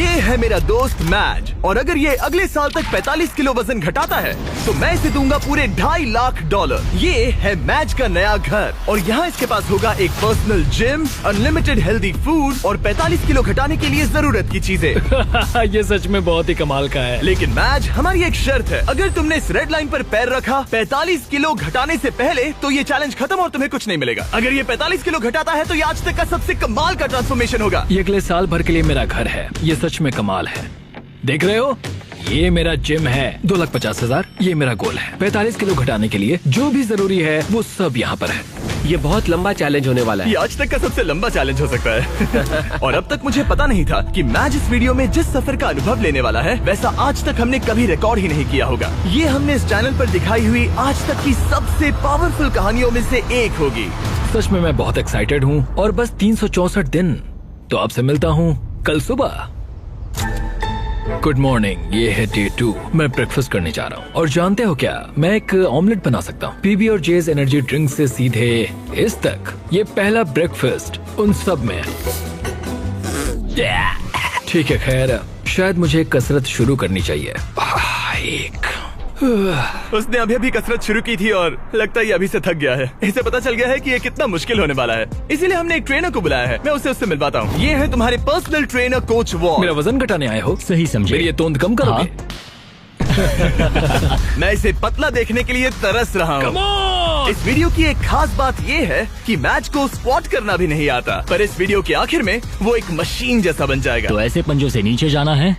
ये है मेरा दोस्त मैज, और अगर ये अगले साल तक 45 किलो वजन घटाता है तो मैं इसे दूंगा पूरे $2.5 लाख। ये है मैज का नया घर, और यहाँ इसके पास होगा एक personal gym, unlimited healthy food और 45 किलो घटाने के लिए जरूरत की चीजें। ये सच में बहुत ही कमाल का है। लेकिन मैज, हमारी एक शर्त है, अगर तुमने इस रेड लाइन पर पैर रखा 45 किलो घटाने से पहले तो ये चैलेंज खत्म और तुम्हें कुछ नहीं मिलेगा। अगर ये 45 किलो घटाता है तो ये आज तक का सबसे कमाल का ट्रांसफॉर्मेशन होगा। ये अगले साल भर के लिए मेरा घर है, ये सच में कमाल है। देख रहे हो, ये मेरा जिम है। 2,50,000 ये मेरा गोल है। 45 किलो घटाने के लिए जो भी जरूरी है वो सब यहाँ पर है। ये बहुत लंबा चैलेंज होने वाला है। ये आज तक का सबसे लंबा चैलेंज हो सकता है। और अब तक मुझे पता नहीं था कि मैज इस वीडियो में जिस सफर का अनुभव लेने वाला है वैसा आज तक हमने कभी रिकॉर्ड ही नहीं किया होगा। ये हमने इस चैनल पर दिखाई हुई आज तक की सबसे पावरफुल कहानियों में से एक होगी। सच में मैं बहुत एक्साइटेड हूँ, और बस 364 दिन। तो आपसे मिलता हूँ कल सुबह। गुड मॉर्निंग, ये है डे 2। मैं ब्रेकफास्ट करने जा रहा हूँ, और जानते हो क्या, मैं एक ऑमलेट बना सकता हूँ। पीबी और जेज एनर्जी ड्रिंक से सीधे इस तक। ये पहला ब्रेकफास्ट उन सब में। ठीक है, खैर शायद मुझे कसरत शुरू करनी चाहिए। उसने अभी कसरत शुरू की थी और लगता है ये अभी से थक गया है। इसे पता चल गया है कि ये कितना मुश्किल होने वाला है, इसीलिए हमने एक ट्रेनर को बुलाया है। मैं उससे मिलवाता हूँ। ये है तुम्हारे पर्सनल ट्रेनर कोच वॉल। मेरा वजन घटाने आए हो? सही समझे। मेरी ये तोंद कम करोगे? मैं इसे पतला देखने के लिए तरस रहा हूँ। इस वीडियो की एक खास बात ये है कि मैच को स्क्वाट करना भी नहीं आता, पर इस वीडियो के आखिर में वो एक मशीन जैसा बन जाएगा। तो ऐसे पंजों से नीचे जाना है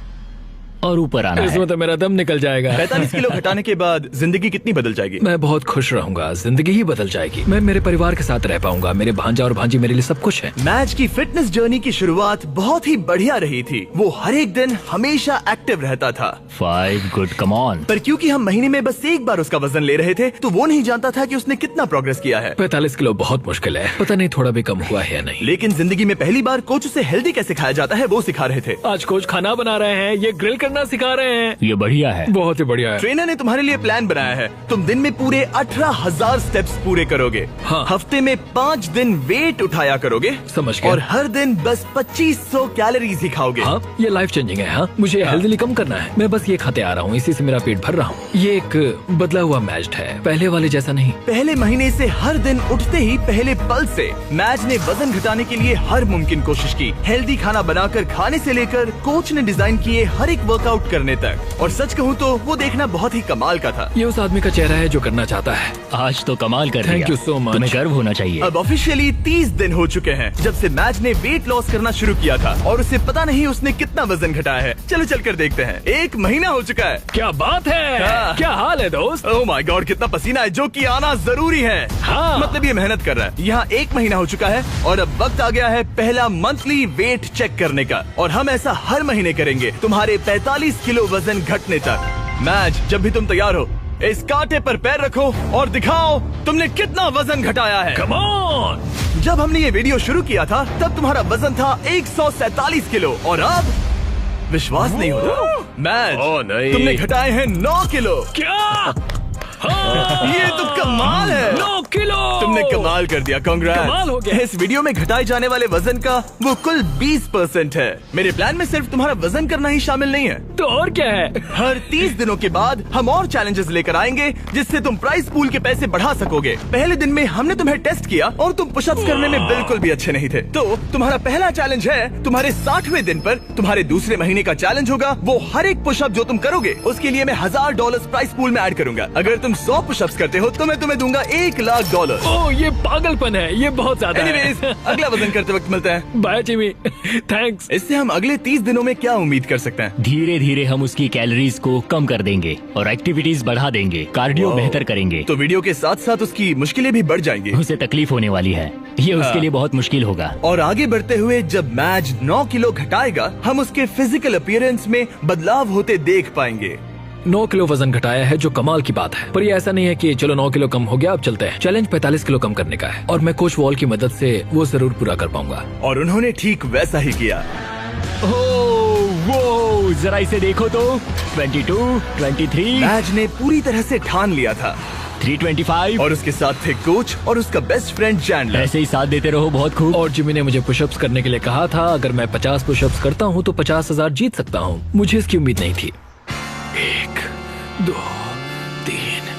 और ऊपर आना है। इसमें तो मेरा दम निकल जाएगा। 45 किलो घटाने के बाद जिंदगी कितनी बदल जाएगी? मैं बहुत खुश रहूंगा, जिंदगी ही बदल जाएगी। मैं मेरे परिवार के साथ रह पाऊंगा। मेरे भांजा और भांजी मेरे लिए सब कुछ है। मैच की फिटनेस जर्नी की शुरुआत बहुत ही बढ़िया रही थी। वो हर एक दिन हमेशा एक्टिव रहता था। 5 गुड, कम ऑन। पर क्योंकि हम महीने में बस एक बार उसका वजन ले रहे थे तो वो नहीं जानता था कि उसने कितना प्रोग्रेस किया है। 45 किलो बहुत मुश्किल है, पता नहीं थोड़ा भी कम हुआ है या नहीं। लेकिन जिंदगी में पहली बार कोच उसे हेल्दी कैसे खाया जाता है वो सिखा रहे थे। आज कोच खाना बना रहे हैं, ये ग्रिल करना सिखा रहे हैं। ये बढ़िया है, बहुत ही बढ़िया है। ट्रेनर ने तुम्हारे लिए प्लान बनाया है। तुम दिन में पूरे 18,000 स्टेप्स पूरे करोगे। हाँ। हफ्ते में 5 दिन वेट उठाया करोगे। समझ गया। और हर दिन बस 2500 कैलोरीज ही खाओगे। हाँ, ये लाइफ चेंजिंग है। हाँ, मुझे हेल्दी कम करना है। मैं बस ये खाते आ रहा हूँ, इसी से मेरा पेट भर रहा हूँ। ये एक बदला हुआ मैच है, पहले वाले जैसा नहीं। पहले महीने से हर दिन उठते ही पहले पल से मैच ने वजन घटाने के लिए हर मुमकिन कोशिश की। हेल्दी खाना बनाकर खाने से लेकर कोच ने डिजाइन किए हर एक वर्कआउट करने तक। और सच कहूँ तो वो देखना बहुत ही कमाल का था। ये उस आदमी का चेहरा है जो करना चाहता है। आज तो कमाल कर दिया। Thank you so much। तुम्हें गर्व होना चाहिए। अब ऑफिशियली 30 दिन हो चुके हैं जब से मैच ने वेट लॉस करना शुरू किया था, और उसे पता नहीं उसने कितना वजन घटाया है। चलो चलकर देखते हैं। 1 महीना हो चुका है। क्या बात है। हाँ। क्या हाल है दोस्त? ओह माय गॉड, कितना पसीना है, जो कि आना जरूरी है। हाँ। मतलब ये मेहनत कर रहा है। यहाँ 1 महीना हो चुका है और अब वक्त आ गया है पहला मंथली वेट चेक करने का, और हम ऐसा हर महीने करेंगे तुम्हारे 45 किलो वजन घटने तक। मैच, जब भी तुम तैयार हो इस कांटे पर पैर रखो और दिखाओ तुमने कितना वजन घटाया है। Come on. जब हमने ये वीडियो शुरू किया था तब तुम्हारा वजन था 147 किलो, और अब विश्वास नहीं होता मैच, तुमने घटाए हैं 9 किलो। क्या? ये तो कमाल है। 9 किलो तुमने कमाल कर दिया, कांग्रेस। कमाल हो गया। इस वीडियो में घटाए जाने वाले वजन का वो कुल 20% है। मेरे प्लान में सिर्फ तुम्हारा वजन करना ही शामिल नहीं है। तो और क्या है? हर 30 दिनों के बाद हम और चैलेंजेस लेकर आएंगे जिससे तुम प्राइस पूल के पैसे बढ़ा सकोगे। पहले दिन में हमने तुम्हें टेस्ट किया और तुम पुशअप्स करने में बिल्कुल भी अच्छे नहीं थे। तो तुम्हारा पहला चैलेंज है तुम्हारे 60वें दिन पर तुम्हारे दूसरे महीने का चैलेंज होगा वो हर एक पुशअप जो तुम करोगे उसके लिए मैं $1000 प्राइस पूल में ऐड करूंगा। अगर तुम 100 पुशअप्स करते हो तो मैं तुम्हें दूंगा $1 लाख। ओह, ये पागलपन है, ये बहुत ज्यादा है। अगला वजन करते वक्त मिलते हैं। Bye Jimmy, thanks. इससे हम अगले 30 दिनों में क्या उम्मीद कर सकते हैं? धीरे धीरे हम उसकी कैलोरीज को कम कर देंगे और एक्टिविटीज बढ़ा देंगे, कार्डियो बेहतर करेंगे। तो वीडियो के साथ साथ उसकी मुश्किलें भी बढ़ जाएंगी। उसे तकलीफ होने वाली है, ये उसके लिए बहुत मुश्किल होगा। और आगे बढ़ते हुए जब मैच 9 किलो घटाएगा हम उसके फिजिकल अपीयरेंस में बदलाव होते देख पाएंगे। 9 किलो वजन घटाया है जो कमाल की बात है, पर ये ऐसा नहीं है कि चलो 9 किलो कम हो गया अब चलते हैं। चैलेंज 45 किलो कम करने का है, और मैं कोच वॉल की मदद से वो जरूर पूरा कर पाऊंगा। और उन्होंने ठीक वैसा ही किया। वो जरा इसे देखो तो 22, 23। मैच ने पूरी तरह से ठान लिया था 325। और उसके साथ थे कोच और उसका बेस्ट फ्रेंड चैंडलर। ऐसे ही साथ देते रहो, बहुत खूब। और जिमी ने मुझे पुशअप्स करने के लिए कहा था, अगर मैं 50 पुशअप्स करता हूँ तो 50,000 जीत सकता हूँ। मुझे इसकी उम्मीद नहीं थी। 1 2 3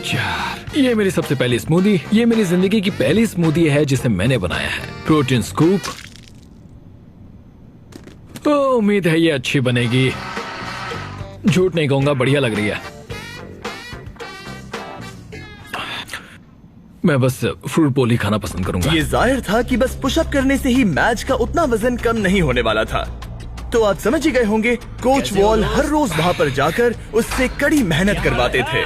4। ये मेरी सबसे पहली स्मूदी। ये मेरी जिंदगी की पहली स्मूदी है जिसे मैंने बनाया है। Protein scoop. तो उम्मीद है ये अच्छी बनेगी। झूठ नहीं कहूंगा, बढ़िया लग रही है। मैं बस फ्रूट बोल ही खाना पसंद करूंगा। ये जाहिर था कि बस पुशअप करने से ही मैच का उतना वजन कम नहीं होने वाला था। तो आप समझ ही गए होंगे, कोच वॉल हर रोज वहाँ पर जाकर उससे कड़ी मेहनत करवाते थे।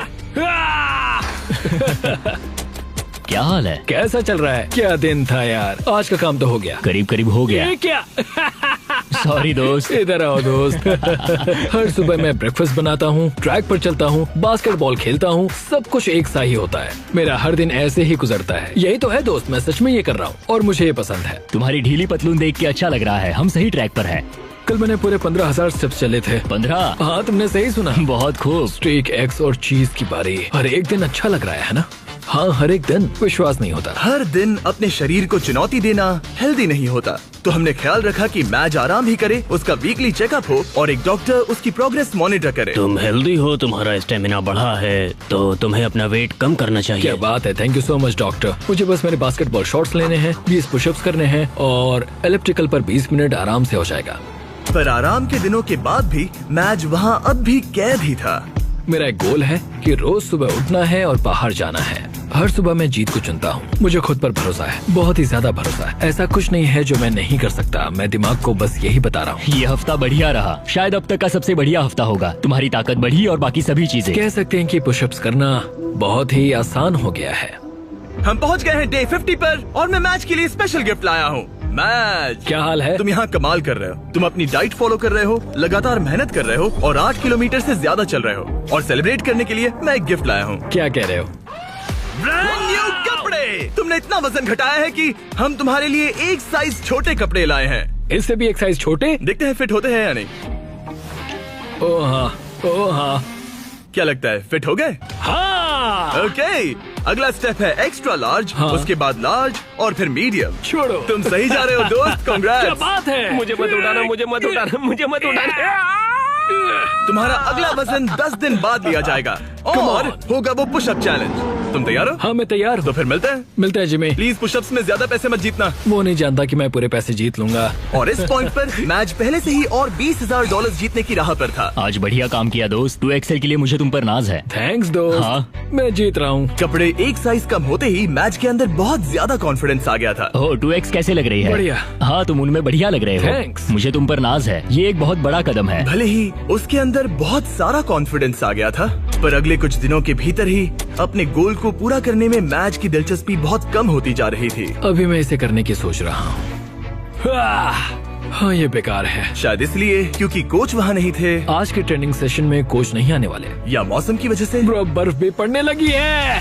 क्या हाल है? कैसा चल रहा है? क्या दिन था यार। आज का काम तो हो गया। करीब करीब हो गया। ये क्या? सॉरी दोस्त। इधर आओ दोस्त। हर सुबह मैं ब्रेकफास्ट बनाता हूँ, ट्रैक पर चलता हूँ, बास्केटबॉल खेलता हूँ। सब कुछ एक सा ही होता है। मेरा हर दिन ऐसे ही गुजरता है। यही तो है दोस्त, मैं सच में ये कर रहा हूँ और मुझे ये पसंद है। तुम्हारी ढीली पतलून देख के अच्छा लग रहा है। हम सही ट्रैक पर हैं। कल मैंने पूरे 15,000 स्टेप्स चले थे। 15? हाँ, तुमने सही सुना। बहुत खूब। स्टेक, एग्स और चीज की बारी। हर एक दिन अच्छा लग रहा है ना? हाँ, हर एक दिन। विश्वास नहीं होता। हर दिन अपने शरीर को चुनौती देना हेल्दी नहीं होता। तो हमने ख्याल रखा कि मैच आराम ही करे, उसका वीकली चेकअप हो और एक डॉक्टर उसकी प्रोग्रेस मॉनिटर करे। तुम हेल्दी हो, तुम्हारा स्टेमिना बढ़ा है, तो तुम्हें अपना वेट कम करना चाहिए। क्या बात है, thank you so much doctor. मुझे बस मेरे बास्केटबॉल शॉट्स लेने हैं, 20 पुशअप्स करने हैं और एलिप्टिकल पर 20 मिनट आराम से हो जाएगा। पर आराम के दिनों के बाद भी मैच वहाँ अब भी कैद ही था। मेरा एक गोल है कि रोज सुबह उठना है और बाहर जाना है। हर सुबह मैं जीत को चुनता हूँ। मुझे खुद पर भरोसा है, बहुत ही ज्यादा भरोसा है। ऐसा कुछ नहीं है जो मैं नहीं कर सकता। मैं दिमाग को बस यही बता रहा हूँ। ये हफ्ता बढ़िया रहा, शायद अब तक का सबसे बढ़िया हफ्ता होगा। तुम्हारी ताकत बढ़ी और बाकी सभी चीजें। कह सकते हैं कि पुशअप्स करना बहुत ही आसान हो गया है। हम पहुँच गए हैं डे 50 पर और मैं मैच के लिए स्पेशल गिफ्ट लाया हूँ। मैच, क्या हाल है? तुम यहाँ कमाल कर रहे हो। तुम अपनी डाइट फॉलो कर रहे हो, लगातार मेहनत कर रहे हो और 8 किलोमीटर से ज्यादा चल रहे हो। और सेलिब्रेट करने के लिए मैं एक गिफ्ट लाया हूँ। क्या कह रहे हो? ब्रांड न्यू कपड़े। तुमने इतना वजन घटाया है कि हम तुम्हारे लिए एक साइज छोटे कपड़े लाए हैं। इससे भी एक साइज छोटे? देखते हैं फिट होते हैं या नहीं। ओ हाँ, ओ हाँ। क्या लगता है, फिट हो गए? हाँ। ओके, अगला स्टेप है एक्स्ट्रा लार्ज, हाँ। उसके बाद लार्ज और फिर मीडियम। छोड़ो। तुम सही जा रहे हो दोस्त, क्या कांग्रेट्स। बात है? मुझे मत उठाना, मुझे मत उठाना, मुझे मत उठाना। तुम्हारा अगला वजन 10 दिन बाद लिया जाएगा और होगा वो पुशअप चैलेंज। तुम तैयार हो? हाँ, मैं तैयार तो हूँ। फिर मिलते हैं। मिलते हैं जिमी। प्लीज पुशअप्स में ज्यादा पैसे मत जीतना। वो नहीं जानता कि मैं पूरे पैसे जीत लूंगा। और इस पॉइंट पर मैच पहले से ही और $20,000 जीतने की राह पर था। आज बढ़िया काम किया दोस्त। 2XL के लिए मुझे तुम पर नाज है। थैंक्स दोस्त। हाँ। मैं जीत रहा हूँ। कपड़े एक साइज कम होते ही मैच के अंदर बहुत ज्यादा कॉन्फिडेंस आ गया था। ओह, 2X कैसे लग रही है? बढ़िया। हाँ, तुम उनमें बढ़िया लग रहे हो। Thanks। मुझे तुम पर नाज है। ये एक बहुत बड़ा कदम है। भले ही उसके अंदर बहुत सारा कॉन्फिडेंस आ गया था, पर अगले कुछ दिनों के भीतर ही अपने गोल को पूरा करने में मैच की दिलचस्पी बहुत कम होती जा रही थी। अभी मैं इसे करने की सोच रहा हूँ। हाँ, ये बेकार है। शायद इसलिए क्योंकि कोच वहाँ नहीं थे, आज के ट्रेनिंग सेशन में कोच नहीं आने वाले। या मौसम की वजह से। ब्रो, बर्फ भी पड़ने लगी है।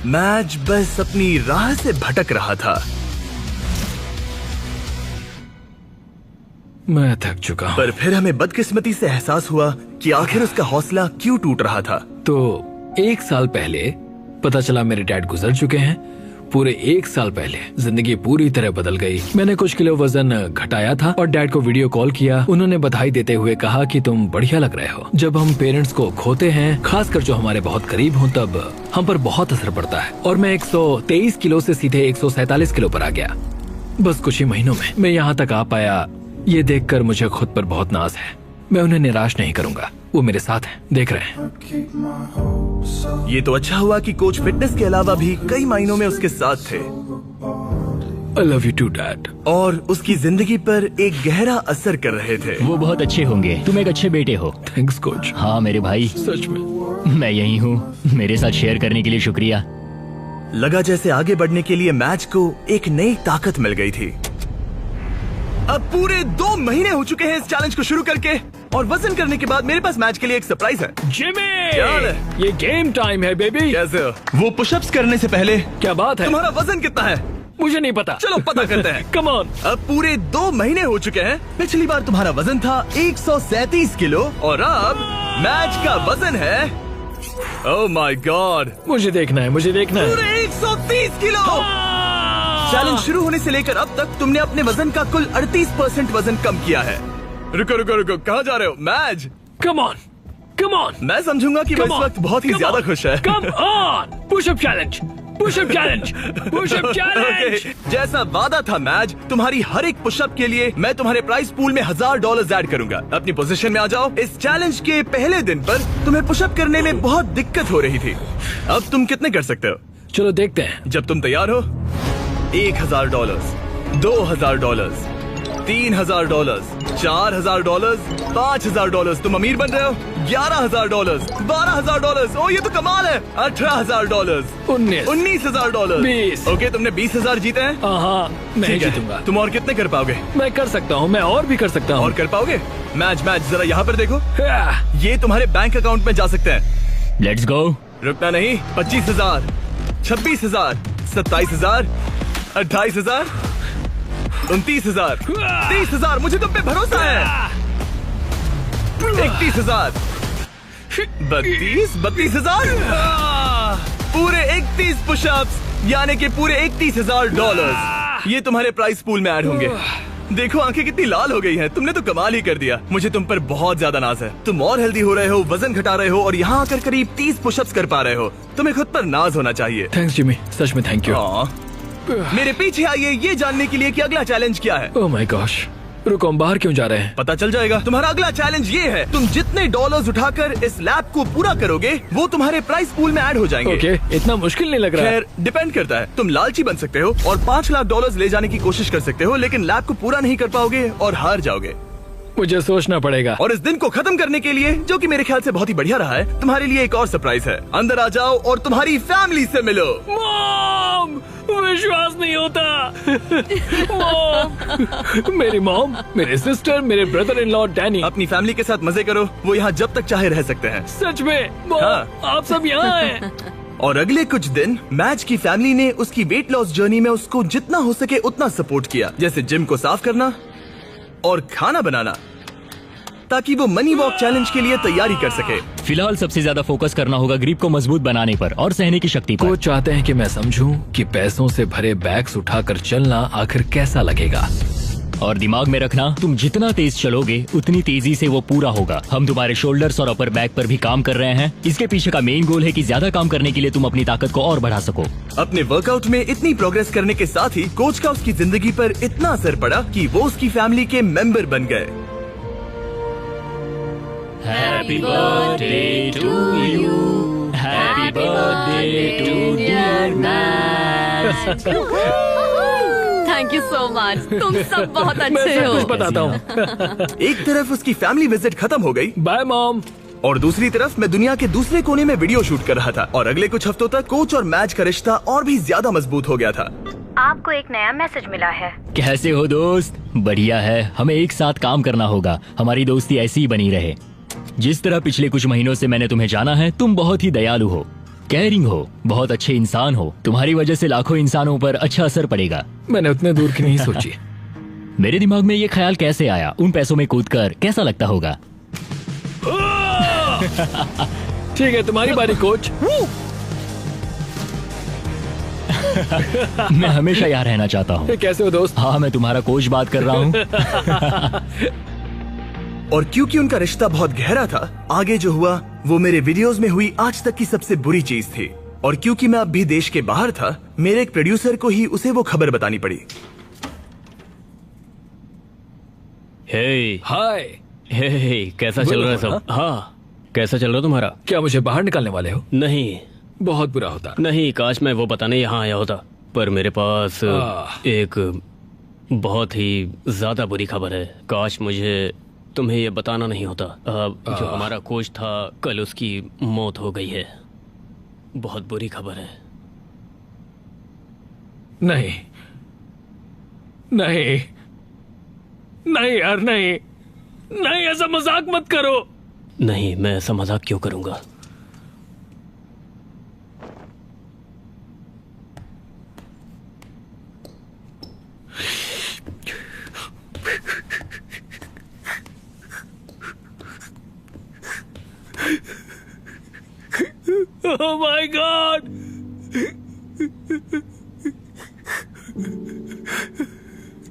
मैच बस अपनी राह से भटक रहा था। मैं थक चुका हूँ। पर फिर हमें बदकिस्मती से एहसास हुआ कि आखिर उसका हौसला क्यों टूट रहा था। तो 1 साल पहले पता चला मेरे डैड गुजर चुके हैं। पूरे 1 साल पहले जिंदगी पूरी तरह बदल गई। मैंने कुछ किलो वजन घटाया था और डैड को वीडियो कॉल किया। उन्होंने बधाई देते हुए कहा कि तुम बढ़िया लग रहे हो। जब हम पेरेंट्स को खोते हैं, खासकर जो हमारे बहुत करीब हों, तब हम पर बहुत असर पड़ता है। और मैं 123 किलो से सीधे 147 किलो पर आ गया। बस कुछ ही महीनों में मैं यहाँ तक आ पाया। ये देखकर मुझे खुद पर बहुत नाज है। मैं उन्हें निराश नहीं करूंगा। वो मेरे साथ हैं, देख रहे हैं। ये तो अच्छा हुआ कि कोच फिटनेस के अलावा भी कई मायनों में उसके साथ थे I love you too, Dad। और उसकी जिंदगी पर एक गहरा असर कर रहे थे। वो बहुत अच्छे होंगे। तुम एक अच्छे बेटे हो। Thanks coach. हाँ मेरे भाई, सच में। मैं यही हूँ। मेरे साथ शेयर करने के लिए शुक्रिया। लगा जैसे आगे बढ़ने के लिए मैच को एक नई ताकत मिल गई थी। अब पूरे 2 महीने हो चुके हैं इस चैलेंज को शुरू करके और वजन करने के बाद मेरे पास मैच के लिए एक सरप्राइज है। जिमी, क्या हाल है? ये गेम टाइम है बेबी। कैसे हो? वो पुशअप्स करने से पहले क्या बात है? तुम्हारा वजन कितना है? मुझे नहीं पता। चलो पता करते हैं। Come on. अब पूरे 2 महीने हो चुके हैं। पिछली बार तुम्हारा वजन था 137 किलो और अब मैच का वजन है ओह माय गॉड, मुझे देखना है, मुझे देखना है। पूरे 130 किलो। चैलेंज शुरू होने से लेकर अब तक तुमने अपने वजन का कुल 38% वजन कम किया है। रुको रुको रुको, कहाँ जा रहे हो? मैज, कम ऑन, कम ऑन। मैं समझूंगा कि वो इस वक्त बहुत ही ज्यादा खुश है। Come on, pushup challenge, pushup challenge, pushup challenge. Okay, जैसा वादा था मैज, तुम्हारी हर एक पुशअप के लिए मैं तुम्हारे प्राइस पूल में $1000 ऐड करूंगा। अपनी पोजीशन में आ जाओ। इस चैलेंज के पहले दिन पर तुम्हें पुशअप करने में बहुत दिक्कत हो रही थी। अब तुम कितने कर सकते हो? चलो देखते हैं। जब तुम तैयार हो, $1000, $2000, $3000, $4000, $5000। तुम अमीर बन रहे हो। $11000, $12000। ओ ये तो कमाल है। $18000, 19 20। ओके, तुमने 20000 जीते हैं। हाँ, मैं ठीक है। जीतूंगा। तुम और कितने कर पाओगे? मैं कर सकता हूँ, मैं और भी कर सकता हूँ। और कर पाओगे? मैच जरा यहाँ पर देखो। हाँ, ये तुम्हारे बैंक अकाउंट में जा सकते हैं। Let's go. रुकना नहीं। 25000, 26000, 27000, 28000, 29000, 30000। मुझे तुम पे भरोसा है। 31000, 32,000। पूरे 31 पुशअप्स, यानी कि पूरे $31,000 ये तुम्हारे प्राइस पूल में ऐड होंगे। देखो आंखें कितनी लाल हो गई हैं। तुमने तो कमाल ही कर दिया। मुझे तुम पर बहुत ज्यादा नाज है। तुम और हेल्दी हो रहे हो, वजन घटा रहे हो और यहाँ आकर करीब 30 पुशअप्स कर पा रहे हो। तुम्हें खुद पर नाज होना चाहिए। थैंक्स जिमी, सच में थैंक यू। मेरे पीछे आइए ये जानने के लिए कि अगला चैलेंज क्या है। ओह माय गॉश, रुको, हम बाहर क्यों जा रहे हैं? पता चल जाएगा। तुम्हारा अगला चैलेंज ये है, तुम जितने डॉलर्स उठाकर इस लैब को पूरा करोगे वो तुम्हारे प्राइस पूल में ऐड हो जाएंगे। ओके, इतना मुश्किल नहीं लग रहा है। खैर, डिपेंड करता है। तुम लालची बन सकते हो और $5 लाख ले जाने की कोशिश कर सकते हो, लेकिन लैब को पूरा नहीं कर पाओगे और हार जाओगे। मुझे सोचना पड़ेगा। और इस दिन को खत्म करने के लिए, जो कि मेरे ख्याल से बहुत ही बढ़िया रहा है, तुम्हारे लिए एक और सरप्राइज है। अंदर आ जाओ और तुम्हारी फैमिली से मिलो। मॉम, विश्वास नहीं होता। मॉम, मेरी मॉम, मेरे सिस्टर, मेरे ब्रदर इन लॉ डैनी। अपनी फैमिली के साथ मजे करो। वो यहाँ जब तक चाहे रह सकते हैं। सच में मॉम, हाँ। आप सब यहाँ हैं। और अगले कुछ दिन मैच की फैमिली ने उसकी वेट लॉस जर्नी में उसको जितना हो सके उतना सपोर्ट किया, जैसे जिम को साफ करना और खाना बनाना, ताकि वो मनी वॉक चैलेंज के लिए तैयारी कर सके। फिलहाल सबसे ज्यादा फोकस करना होगा ग्रिप को मजबूत बनाने पर और सहने की शक्ति पर। वो चाहते हैं कि मैं समझूं कि पैसों से भरे बैग्स उठाकर चलना आखिर कैसा लगेगा। और दिमाग में रखना, तुम जितना तेज चलोगे उतनी तेजी से वो पूरा होगा। हम तुम्हारे शोल्डर्स और अपर बैक पर भी काम कर रहे हैं। इसके पीछे का मेन गोल है कि ज्यादा काम करने के लिए तुम अपनी ताकत को और बढ़ा सको। अपने वर्कआउट में इतनी प्रोग्रेस करने के साथ ही कोच का उसकी जिंदगी पर इतना असर पड़ा कि वो उसकी फैमिली के मेंबर बन गए। Happy birthday to you, happy birthday to dear match. Thank you so much. तुम सब बहुत मैं अच्छे सब हो। कुछ बताता हूँ। एक तरफ उसकी फैमिली विजिट खत्म हो गई बाय मॉम। और दूसरी तरफ मैं दुनिया के दूसरे कोने में वीडियो शूट कर रहा था। और अगले कुछ हफ्तों तक कोच और मैच का रिश्ता और भी ज्यादा मजबूत हो गया था। आपको एक नया मैसेज मिला है। कैसे हो दोस्त? बढ़िया है। हमें एक साथ काम करना होगा। हमारी दोस्ती ऐसी ही बनी रहे। जिस तरह पिछले कुछ महीनों से मैंने तुम्हें जाना है, तुम बहुत ही दयालु हो, केयरिंग हो, बहुत अच्छे इंसान हो। तुम्हारी वजह से लाखों इंसानों पर अच्छा असर पड़ेगा। मैंने उतने दूर की नहीं सोची। मेरे दिमाग में ये ख्याल कैसे आया? उन पैसों में कूदकर कैसा लगता होगा? ठीक है, तुम्हारी बारी कोच। मैं हमेशा यहाँ रहना चाहता हूँ। कैसे हो दोस्त? हाँ, मैं तुम्हारा कोच बात कर रहा हूँ। और क्योंकि उनका रिश्ता बहुत गहरा था, आगे जो हुआ वो मेरे वीडियोस में हुई आज तक की सबसे बुरी चीज थी। और क्योंकि मैं अब भी देश के बाहर था, मेरे एक प्रोड्यूसर को ही उसे वो खबर बतानी पड़ी। हे हाय। हे, कैसा चल रहा है सब? हाँ, कैसा चल रहा तुम्हारा? क्या मुझे बाहर निकालने वाले हो? नहीं बहुत बुरा होता। नहीं, काश मैं वो बताने यहाँ आया होता, पर मेरे पास एक बहुत ही ज्यादा बुरी खबर है। काश मुझे तुम्हें ये बताना नहीं होता। जो हमारा कोच था, कल उसकी मौत हो गई है। बहुत बुरी खबर है। नहीं नहीं नहीं यार, नहीं नहीं, ऐसा मजाक मत करो। नहीं, मैं ऐसा मजाक क्यों करूंगा? Oh my God!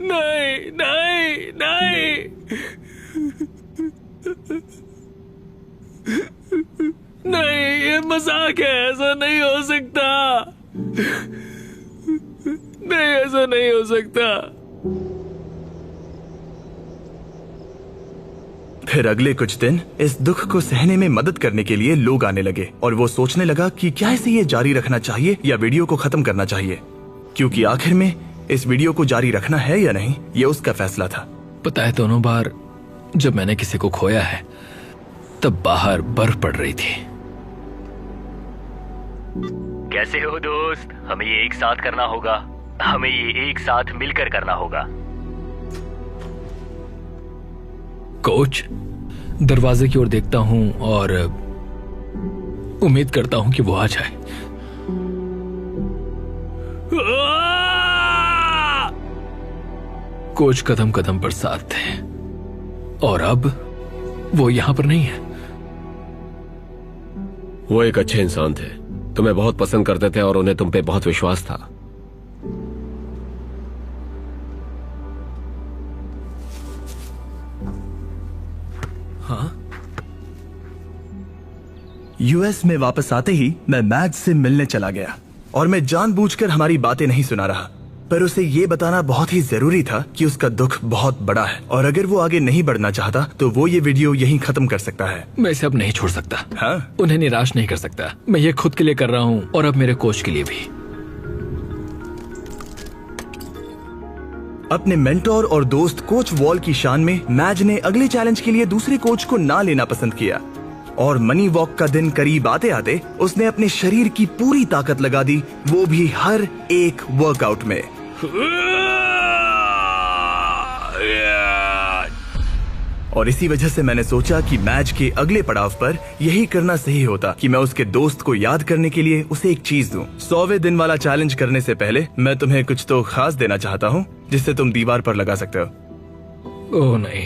नहीं नहीं नहीं! नहीं, ये मजाक है, ऐसा नहीं हो सकता। नहीं, ऐसा नहीं हो सकता। फिर अगले कुछ दिन इस दुख को सहने में मदद करने के लिए लोग आने लगे और वो सोचने लगा कि क्या इसे ये जारी रखना चाहिए या वीडियो को खत्म करना चाहिए, क्योंकि आखिर में इस वीडियो को जारी रखना है या नहीं ये उसका फैसला था। पता है, दोनों बार जब मैंने किसी को खोया है तब बाहर बर्फ पड़ रही थी। कैसे हो दोस्त? हमें ये एक साथ करना होगा, हमें ये एक साथ मिलकर करना होगा। कोच, दरवाजे की ओर देखता हूं और उम्मीद करता हूं कि वो आ जाए। कोच कदम कदम पर साथ थे और अब वो यहां पर नहीं है। वो एक अच्छे इंसान थे, तुम्हें बहुत पसंद करते थे और उन्हें तुम पे बहुत विश्वास था। हाँ? यूएस में वापस आते ही मैं मैज से मिलने चला गया और मैं जानबूझकर हमारी बातें नहीं सुना रहा, पर उसे ये बताना बहुत ही जरूरी था कि उसका दुख बहुत बड़ा है और अगर वो आगे नहीं बढ़ना चाहता तो वो ये वीडियो यहीं खत्म कर सकता है। मैं इसे अब नहीं छोड़ सकता। हाँ? उन्हें निराश नहीं कर सकता। मैं ये खुद के लिए कर रहा हूं और अब मेरे कोच के लिए भी। अपने मेंटोर और दोस्त कोच वॉल की शान में मैज ने अगले चैलेंज के लिए दूसरे कोच को ना लेना पसंद किया और मनी वॉक का दिन करीब आते आते उसने अपने शरीर की पूरी ताकत लगा दी, वो भी हर एक वर्कआउट में। और इसी वजह से मैंने सोचा कि मैच के अगले पड़ाव पर यही करना सही होता कि मैं उसके दोस्त को याद करने के लिए उसे एक चीज दूं। 100वें दिन वाला चैलेंज करने से पहले मैं तुम्हें कुछ तो खास देना चाहता हूँ जिससे तुम दीवार पर लगा सकते हो। ओह नहीं,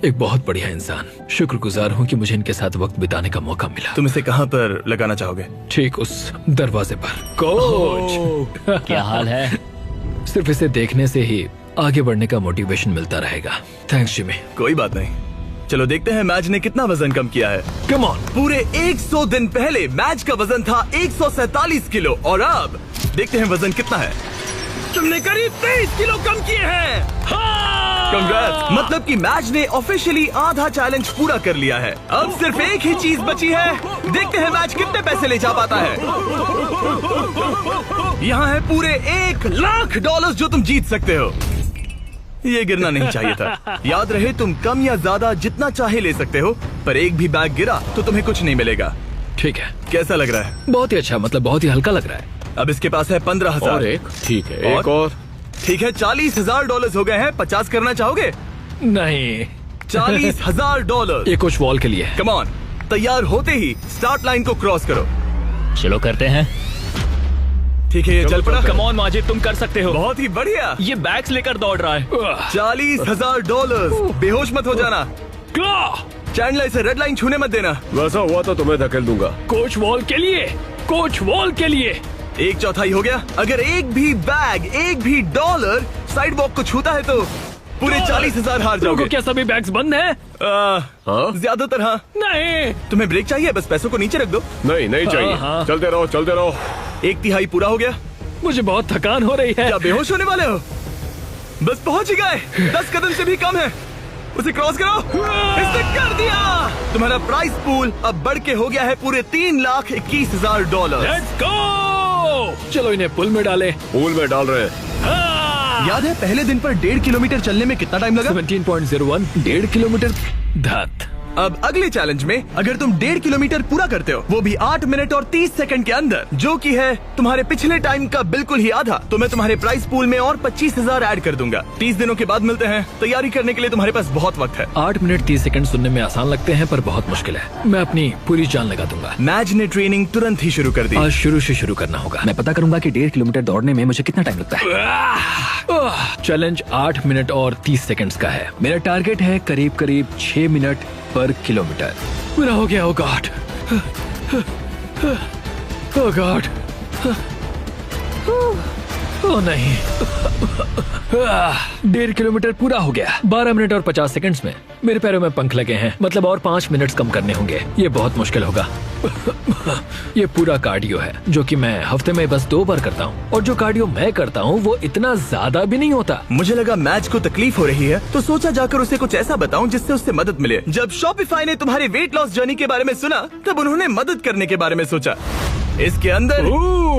एक बहुत बढ़िया इंसान। शुक्रगुजार हूँ कि मुझे इनके साथ वक्त बिताने का मौका मिला। तुम इसे कहाँ पर लगाना चाहोगे? ठीक उस दरवाजे पर। कोच, क्या हाल है? सिर्फ इसे देखने से ही आगे बढ़ने का मोटिवेशन मिलता रहेगा। Thanks Jimmy. कोई बात नहीं, चलो देखते हैं मैच ने कितना वजन कम किया है। Come on. पूरे 100 दिन पहले मैच का वजन था 147 किलो और अब देखते हैं वजन कितना है। तुमने करीब 23 किलो कम किए हैं। कंग्रेट्स, मतलब कि मैच ने ऑफिशियली आधा चैलेंज पूरा कर लिया है। अब सिर्फ एक ही चीज बची है, देखते हैं मैच कितने पैसे ले जा पाता है। यहाँ है पूरे $1,00,000 जो तुम जीत सकते हो। ये गिरना नहीं चाहिए था। याद रहे, तुम कम या ज्यादा जितना चाहे ले सकते हो, पर एक भी बैग गिरा तो तुम्हें कुछ नहीं मिलेगा। ठीक है। कैसा लग रहा है? बहुत ही अच्छा, मतलब बहुत ही हल्का लग रहा है। अब इसके पास है 15,000। और एक, ठीक है, एक और। ठीक है, $40,000 हो गए हैं। 50 करना चाहोगे? नहीं, $40,000। ये कुछ वॉल के लिए है। कम ऑन, तैयार होते ही स्टार्ट लाइन को क्रॉस करो। चलो करते हैं। ठीक है, ये चल पड़ा। कम ऑन माजिद, तुम कर सकते हो। बहुत ही बढ़िया। ये बैग्स लेकर दौड़ रहा है। $40,000। बेहोश मत हो जाना। चैंडलर, इसे रेड लाइन छूने मत देना। वैसा हुआ तो तुम्हें धकेल दूंगा। कोच वॉल के लिए, कोच वॉल के लिए। 1/4 हो गया। अगर एक भी बैग, एक भी डॉलर साइड वॉक को छूता है तो पूरे 40,000 हार जाओगे। क्या सभी बैग्स बंद हैं? ज्यादातर हाँ। नहीं, तुम्हें ब्रेक चाहिए? बस पैसों को नीचे रख दो। नहीं, नहीं चाहिए। हाँ। चलते रहो, चलते रहो। 1/3 पूरा हो गया। मुझे बहुत थकान हो रही है। क्या बेहोश होने वाले हो? बस पहुंच ही गए। 10 कदम से भी कम है। उसे क्रॉस करो। इसने कर दिया। तुम्हारा प्राइस पूल अब बढ़ के हो गया है पूरे $3,21,000। Let's go. चलो इन्हें पुल में डाले। पूल में डाल रहे हैं। याद है पहले दिन पर 1.5 किलोमीटर चलने में कितना टाइम लगा? 17.01, 1.5 किलोमीटर। धत। अब अगले चैलेंज में अगर तुम 1.5 किलोमीटर पूरा करते हो, वो भी 8 मिनट और 30 सेकंड के अंदर, जो कि है तुम्हारे पिछले टाइम का बिल्कुल ही आधा, तो मैं तुम्हारे प्राइस पूल में और 25,000 ऐड कर दूंगा। 30 दिनों के बाद मिलते हैं। तैयारी करने के लिए तुम्हारे पास बहुत वक्त है। 8 मिनट 30 सेकंड सुनने में आसान लगते हैं पर बहुत मुश्किल है। मैं अपनी पूरी जान लगा दूंगा। मैच ने ट्रेनिंग तुरंत ही शुरू कर दी। आज शुरू से शुरू करना होगा। मैं पता करूंगा कि 1.5 किलोमीटर दौड़ने में मुझे कितना टाइम लगता है। चैलेंज 8 मिनट और 30 सेकंड्स का है। मेरा टारगेट है करीब 6 मिनट पर किलोमीटर। मेरा हो गया। ओ गॉड, ओ गॉड, ओ नहीं। 1.5 किलोमीटर पूरा हो गया। 12 मिनट और 50 सेकंड्स में। मेरे पैरों में पंख लगे हैं, मतलब और 5 मिनट कम करने होंगे। ये बहुत मुश्किल होगा। ये पूरा कार्डियो है जो कि मैं हफ्ते में बस 2 बार करता हूँ, और जो कार्डियो मैं करता हूँ वो इतना ज्यादा भी नहीं होता। मुझे लगा मैच को तकलीफ हो रही है, तो सोचा जाकर उसे कुछ ऐसा बताऊं जिससे उससे मदद मिले। जब शॉपिफाई ने तुम्हारे वेट लॉस जर्नी के बारे में सुना, तब उन्होंने मदद करने के बारे में सोचा। इसके अंदर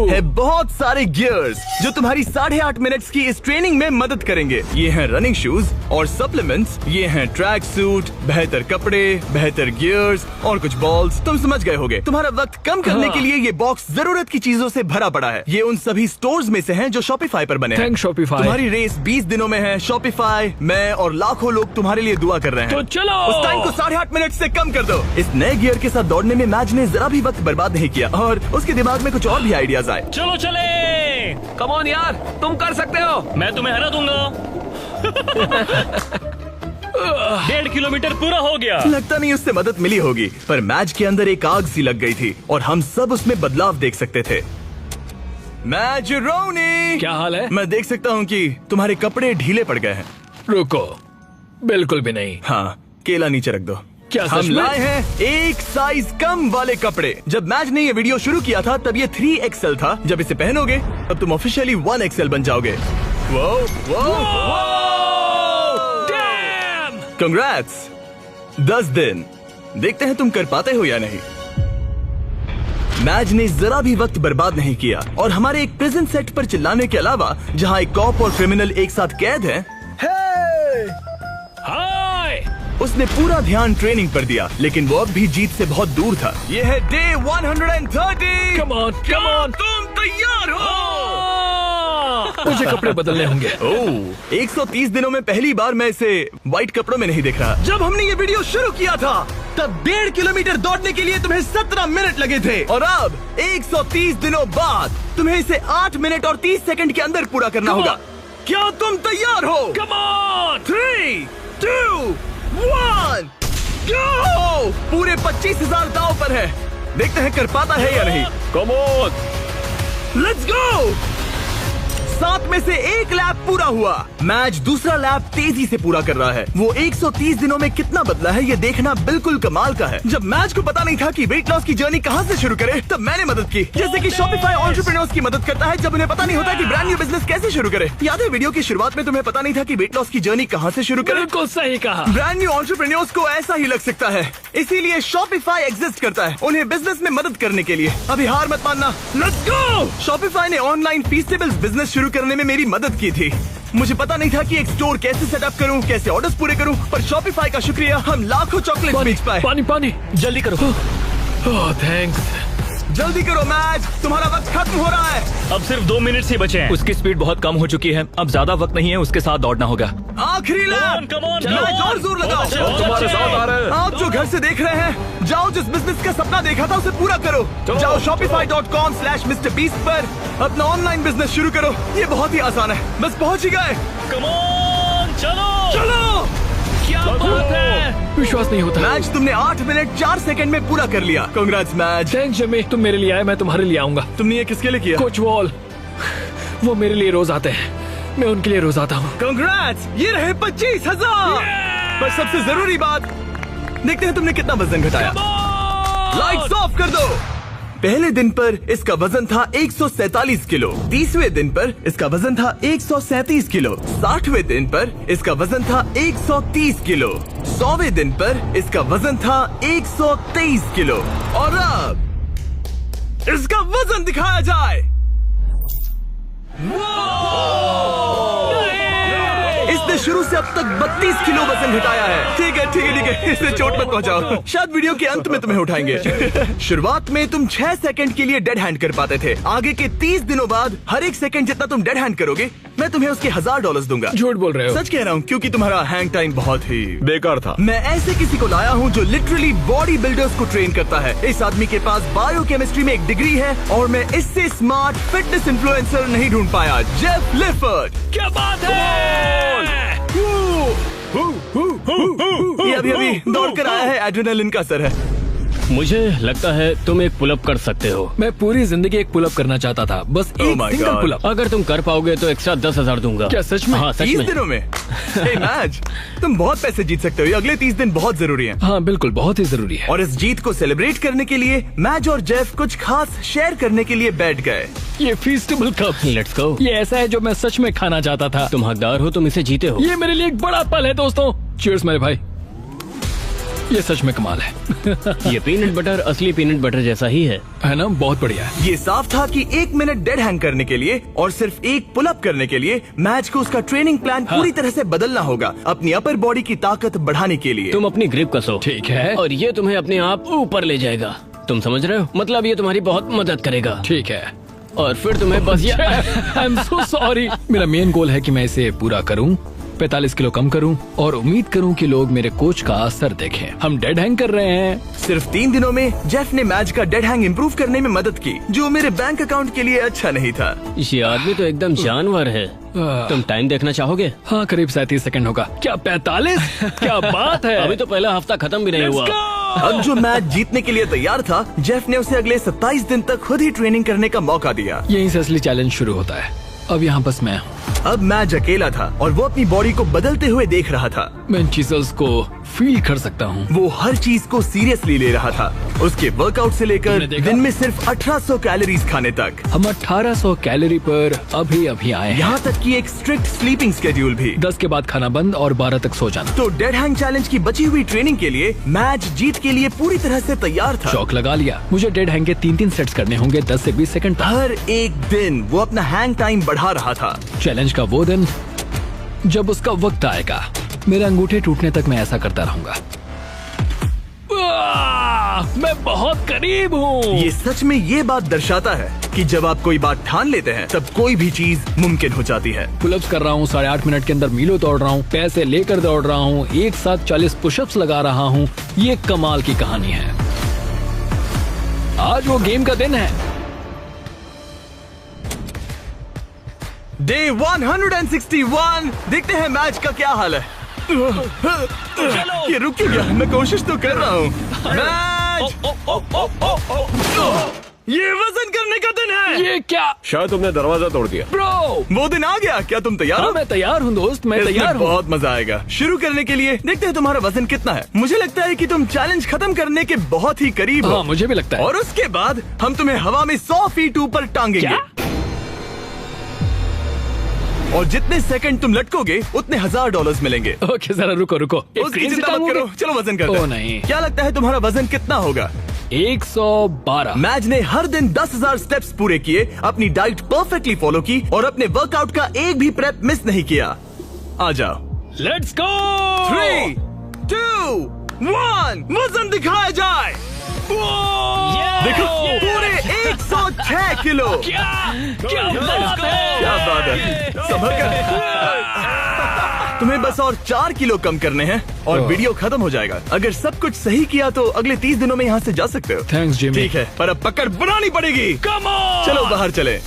है बहुत सारे गियर्स जो तुम्हारी 8.5 मिनट्स की इस ट्रेनिंग में मदद करेंगे। ये हैं रनिंग शूज और सप्लीमेंट्स, ये हैं ट्रैक सूट, बेहतर कपड़े, बेहतर गियर्स और कुछ बॉल्स। तुम समझ गए होगे। तुम्हारा वक्त कम करने के लिए ये बॉक्स जरूरत की चीजों से भरा पड़ा है। ये उन सभी स्टोर्स में से हैं जो शॉपिफाई पर बने हैं। Thanks Shopify. तुम्हारी रेस 20 दिनों में है। शॉपिफाई, मैं और लाखों लोग तुम्हारे लिए दुआ कर रहे हैं। तो चलो उस टाइम को 8.5 मिनट से कम कर दो। इस नए गियर के साथ दौड़ने में मैच ने जरा भी वक्त बर्बाद नहीं किया और उसके दिमाग में कुछ और भी आइडियाज आए। चलो चले। कम ऑन यार, तुम कर सकते हो। मैं तुम्हें हरा दूंगा। 1.5 किलोमीटर पूरा हो गया। लगता नहीं उससे मदद मिली होगी, पर मैच के अंदर एक आग सी लग गई थी और हम सब उसमें बदलाव देख सकते थे। मैच रोनी, क्या हाल है? मैं देख सकता हूँ कि तुम्हारे कपड़े ढीले पड़ गए हैं। रुको, बिल्कुल भी नहीं। हाँ, केला नीचे रख दो। क्या हम सच में? लाए हैं एक साइज कम वाले कपड़े। जब मैच ने ये वीडियो शुरू किया था तब ये 3XL था। जब इसे पहनोगे तब तुम ऑफिशियली 1XL बन जाओगे। वो कंग्रेट्स। 10 दिन। देखते हैं तुम कर पाते हो या नहीं। मैच ने जरा भी वक्त बर्बाद नहीं किया और हमारे एक प्रिजन सेट पर चिल्लाने के अलावा, जहाँ एक कॉप और क्रिमिनल एक साथ कैद हैं, हाय। उसने पूरा ध्यान ट्रेनिंग पर दिया, लेकिन वो अब भी जीत से बहुत दूर था। ये है day 130। Come on, come on। तुम तैयार हो? मुझे कपड़े बदलने होंगे। ओह, 130 दिनों में पहली बार मैं इसे व्हाइट कपड़ों में नहीं देख रहा। जब हमने ये वीडियो शुरू किया था तब 1.5 किलोमीटर दौड़ने के लिए तुम्हें 17 मिनट लगे थे, और अब 130 दिनों बाद तुम्हें इसे 8 मिनट और 30 सेकंड के अंदर पूरा करना होगा। क्या तुम तैयार हो? Come on। 3, 2, 1, go! पूरे 25,000 दांव पर है। देखते हैं कर पाता है या नहीं। Come on. Let's go. 7 में से 1 लैप पूरा हुआ। मैच दूसरा लैप तेजी से पूरा कर रहा है। वो 130 दिनों में कितना बदला है ये देखना बिल्कुल कमाल का है। जब मैच को पता नहीं था कि वेट लॉस की जर्नी कहाँ से शुरू करे, तब मैंने मदद की। जैसे कि शॉपिफाई एंटरप्रेन्योर्स की मदद करता है जब उन्हें पता नहीं होता कि ब्रांड न्यू बिजनेस कैसे शुरू करे। याद है वीडियो की शुरुआत में तुम्हें पता नहीं था कि वेट लॉस की जर्नी कहाँ से शुरू करे? बिल्कुल सही कहा। ब्रांड न्यू एंटरप्रेन्योर्स को ऐसा ही लग सकता है, इसीलिए शॉपिफाई एग्जिस्ट करता है उन्हें बिजनेस में मदद करने के लिए। अभी हार मत मानना। Let's go. शॉपिफाई ने ऑनलाइन फीस्टेबल्स बिजनेस शुरू करने में मेरी मदद की थी। मुझे पता नहीं था कि एक स्टोर कैसे सेटअप करूं, कैसे ऑर्डर्स पूरे करूं, पर शॉपिफाई का शुक्रिया हम लाखों चॉकलेट बेच पाए। पानी पानी, जल्दी करो। ओह थैंक्स। जल्दी करो मैच, तुम्हारा वक्त खत्म हो रहा है। अब सिर्फ 2 मिनट ही बचे हैं। उसकी स्पीड बहुत कम हो चुकी है, अब ज्यादा वक्त नहीं है, उसके साथ दौड़ना होगा। आखिरी लैप। come on, मैच और जोर लगाओ। तुम्हारे साथ आ रहे हैं। आप जो घर से देख रहे हैं, जाओ जिस बिजनेस का सपना देखा था उसे पूरा करो। जाओ shopify.com/MrBeast पर अपना ऑनलाइन बिजनेस शुरू करो। ये बहुत ही आसान है, बस पहुंच ही गए। Come on, चलो चलो। क्या बात है। विश्वास नहीं होता। मैच तुमने 8 मिनट 4 सेकंड में पूरा कर लिया। Congrats match. थैंक्स जमी, तुम मेरे लिए आए, मैं तुम्हारे लिए आऊंगा। तुमने ये किसके लिए किया? कोच वॉल, वो मेरे लिए रोज आते हैं, मैं उनके लिए रोज आता हूँ। कांग्रेट्स, ये रहे 25,000। पर सबसे जरूरी बात, देखते हैं तुमने कितना वजन घटाया। लाइट्स ऑफ कर दो। पहले दिन पर इसका वजन था 147 किलो। 30वें दिन पर इसका वजन था 137 किलो। 60वें दिन पर इसका वजन था 130 किलो। 100वें दिन पर इसका वजन था 123 किलो। और अब इसका वजन दिखाया जाए। इसने शुरू से अब तक 32 किलो वजन घटाया है। ठीक है ठीक है ठीक है, इसे चोट मत पहुंचाओ, शायद वीडियो के अंत में तुम्हें उठाएंगे। शुरुआत में तुम 6 सेकंड के लिए डेड हैंड कर पाते थे। आगे के 30 दिनों बाद हर एक सेकंड जितना तुम डेड हैंड करोगे, मैं तुम्हें उसके $1000 दूंगा। झूठ बोल रहे हो। सच कह रहा हूँ, क्योंकि तुम्हारा हैंग टाइम बहुत ही बेकार था। मैं ऐसे किसी को लाया हूँ जो लिटरली बॉडी बिल्डर्स को ट्रेन करता है। इस आदमी के पास बायोकेमिस्ट्री में एक डिग्री है और मैं इससे स्मार्ट फिटनेस इन्फ्लुएंसर नहीं ढूंढ पाया। जेफ लिफर्ड। क्या बात है। ये अभी दौड़ कर आया है, एड्रेनलिन का असर है। मुझे लगता है तुम एक पुलअप कर सकते हो। मैं पूरी जिंदगी एक पुलअप करना चाहता था, बस Oh एक my सिंगल God. पुलअप। अगर तुम कर पाओगे तो एक्स्ट्रा 10,000 दूंगा। क्या सच में? हाँ सच 30 में। दिनों में hey, मैच तुम बहुत पैसे जीत सकते हो। ये अगले 30 दिन बहुत जरूरी हैं। हाँ बिल्कुल, बहुत ही जरूरी है। और इस जीत को सेलिब्रेट करने के लिए मैच और जेफ कुछ खास शेयर करने के लिए बैठ गए। ये फीस्टेबल कप, लेट्स गो। ये ऐसा है जो मैं सच में खाना चाहता था। तुम हकदार हो, तुम इसे जीते हो। ये मेरे लिए एक बड़ा पल है दोस्तों। चीयर्स मेरे भाई, ये सच में कमाल है। ये पीनट बटर असली पीनट बटर जैसा ही है ना? बहुत बढ़िया है। ये साफ था कि 1 मिनट डेड हैंग करने के लिए और सिर्फ एक पुलअप करने के लिए मैच को उसका ट्रेनिंग प्लान पूरी तरह से बदलना होगा, अपनी अपर बॉडी की ताकत बढ़ाने के लिए। तुम अपनी ग्रिप कसो। ठीक है। और ये तुम्हें अपने आप ऊपर ले जाएगा। तुम समझ रहे हो? मतलब ये तुम्हारी बहुत मदद करेगा। ठीक है। और फिर तुम्हें बस आई एम सो सॉरी। मेरा मेन गोल है कि मैं इसे पूरा करूं, 45 किलो कम करूं और उम्मीद करूं कि लोग मेरे कोच का असर देखें। हम डेड हैंग कर रहे हैं। सिर्फ 3 दिनों में जेफ ने मैच का डेड हैंग इम्प्रूव करने में मदद की, जो मेरे बैंक अकाउंट के लिए अच्छा नहीं था। ये आदमी तो एकदम जानवर है। तुम टाइम देखना चाहोगे? हाँ, करीब 37 सेकंड होगा। क्या 45? क्या बात है। अभी तो पहला हफ्ता खत्म भी नहीं हुआ। अब जो मैच जीतने के लिए तैयार था, जेफ ने उसे अगले 27 दिन तक खुद ही ट्रेनिंग करने का मौका दिया। यहीं से असली चैलेंज शुरू होता है। अब यहाँ बस मैं हूँ। अब मैच अकेला था और वो अपनी बॉडी को बदलते हुए देख रहा था। मैं इन चीजों को फील कर सकता हूँ। वो हर चीज को सीरियसली ले रहा था, उसके वर्कआउट से लेकर तुमने देखा? दिन में सिर्फ 1800 कैलोरीज खाने तक। हम 1800 कैलोरी पर अभी आए हैं। यहाँ तक कि एक स्ट्रिक्ट स्लीपिंग स्केड्यूल भी। 10 के बाद खाना बंद और 12 तक सो जाना। तो डेड हैंग चैलेंज की बची हुई ट्रेनिंग के लिए मैच जीत के लिए पूरी तरह से तैयार था। चौक लगा लिया। मुझे डेड हैंग के 3 सेट्स करने होंगे 10 से 20 सेकंड तक। हर एक दिन वो अपना हैंग टाइम बढ़ा रहा था। चैलेंज का वो दिन जब उसका वक्त आएगा, मेरे अंगूठे टूटने तक मैं ऐसा करता रहूंगा। मैं बहुत करीब हूँ। ये सच में ये बात दर्शाता है कि जब आप कोई बात ठान लेते हैं तब कोई भी चीज मुमकिन हो जाती है। पुलअप्स कर रहा हूँ, 8.5 मिनट के अंदर मीलों दौड़ रहा हूँ, पैसे लेकर दौड़ रहा हूँ, एक साथ 40 पुशअप्स लगा रहा हूँ। ये कमाल की कहानी है। आज वो गेम का दिन है। डे 161। देखते हैं मैच का क्या हाल है। ये रुक क्यों गया? मैं कोशिश तो कर रहा हूँ। मैच! ये वजन करने का दिन है। ये क्या? शायद तुमने दरवाजा तोड़ दिया। ब्रो, वो दिन आ गया। क्या तुम तैयार हाँ, हो? मैं तैयार हूँ दोस्त, मैं इसमें तैयार हूँ। बहुत मजा आएगा। शुरू करने के लिए देखते हैं तुम्हारा वजन कितना है। मुझे लगता है कि तुम चैलेंज खत्म करने के बहुत ही करीब हो। हाँ, मुझे भी लगता है। और उसके बाद हम तुम्हें हवा में 100 फीट ऊपर टांगेंगे। क्या? और जितने सेकंड तुम लटकोगे उतने $1000 मिलेंगे। ओके, जरा रुको। एक उसकी क्रेन से चिंता मत टांगोगे? करो, चलो वजन करते हैं। ओ नहीं। क्या लगता है तुम्हारा वजन कितना होगा? 112। मैच ने हर दिन 10,000 स्टेप्स पूरे किए, अपनी डाइट परफेक्टली फॉलो की और अपने वर्कआउट का एक भी प्रेप मिस नहीं किया। आ जाओ। Let's go. 3, 2, 1 वजन दिखाया जाए। देखो, पूरे 106 किलो। क्या बात है। क्या बात है। संभल कर। तुम्हें बस और 4 किलो कम करने हैं और वीडियो खत्म हो जाएगा। अगर सब कुछ सही किया तो अगले 30 दिनों में यहाँ से जा सकते हो। Thanks Jimmy. ठीक है, पर अब पकड़ बनानी पड़ेगी। Come on. चलो बाहर चले।